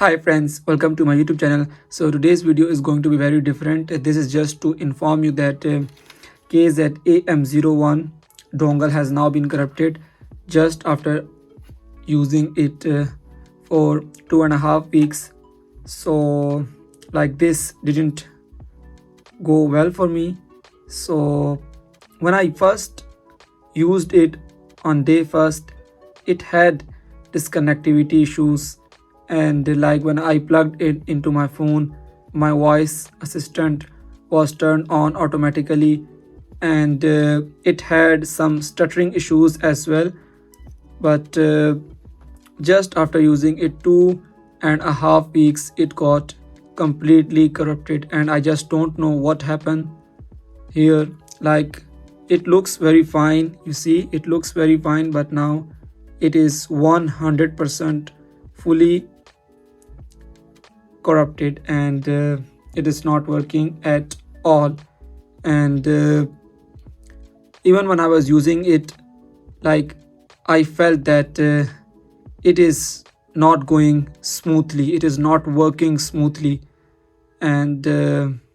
Hi friends, welcome to my YouTube channel. So today's video is going to be very different. This is just to inform you that KZAM01 dongle has now been corrupted just after using it for 2.5 weeks. So like this didn't go well for me. So when I first used it on day first, it had disconnectivity issues, and like when I plugged it into my phone, my voice assistant was turned on automatically, and it had some stuttering issues as well. But just after using it 2.5 weeks, it got completely corrupted, and I just don't know what happened here. Like, it looks very fine, you see, it looks very fine, but now it is 100% fully corrupted, and it is not working at all. And even when I was using it, like, I felt that it is not going smoothly, it is not working smoothly. And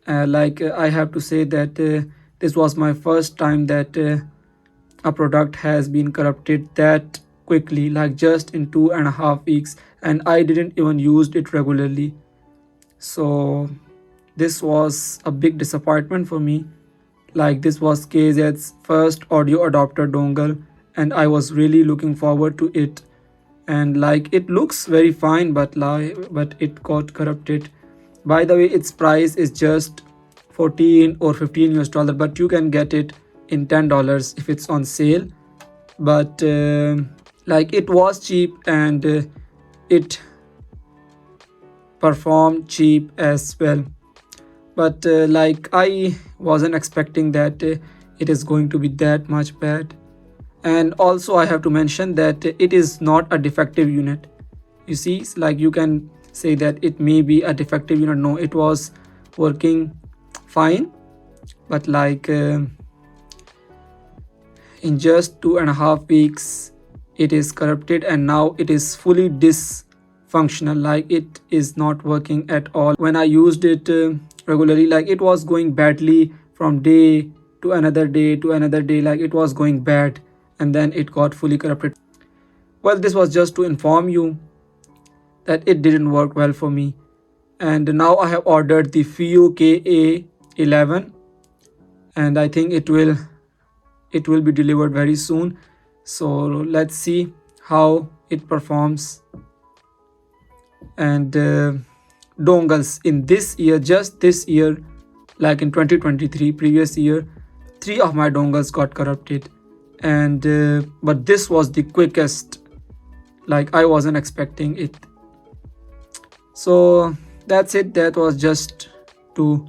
I have to say that this was my first time that a product has been corrupted that quickly, like just in 2.5 weeks, and I didn't even use it regularly. So this was a big disappointment for me. Like, this was KZ's first audio adapter dongle, and I was really looking forward to it. And like, it looks very fine, but it got corrupted. By the way, its price is just 14 or 15 US dollar, but you can get it in $10 if it's on sale. But like, it was cheap, and it performed cheap as well. But like, I wasn't expecting that it is going to be that much bad. And also I have to mention that it is not a defective unit. You see, like, you can say that it may be a defective unit. No, it was working fine, but like in just 2.5 weeks it is corrupted, and now it is fully dysfunctional. Like, it is not working at all. When I used it regularly, like, it was going badly from day to another day to another day. Like, it was going bad, and then it got fully corrupted. Well, this was just to inform you that it didn't work well for me. And now I have ordered the FiiO KA11, and I think it will be delivered very soon. So let's see how it performs. And dongles in this year, just this year, like in 2023, previous year, 3 of my dongles got corrupted. And but this was the quickest. Like, I wasn't expecting it. So that's it. That was just to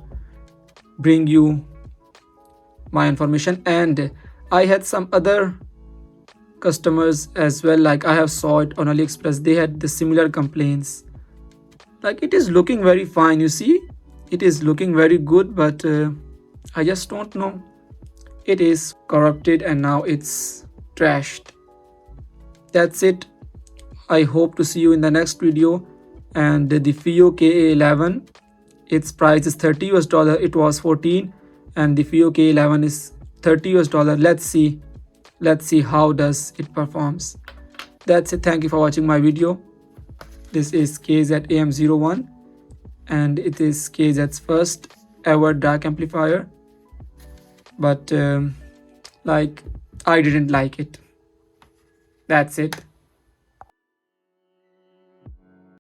bring you my information. And I had some other customers as well. Like, I have saw it on AliExpress, they had the similar complaints. Like, it is looking very fine, you see, it is looking very good, but I just don't know, it is corrupted, and now it's trashed. That's it. I hope to see you in the next video. And the FiiO KA11, its price is 30 US dollar. It was 14, and the FiiO KA11 is 30 US dollar. Let's see how does it performs. That's it. Thank you for watching my video. This is KZAM01, and it is KZ's first ever DAC amplifier. But like, I didn't like it. That's it.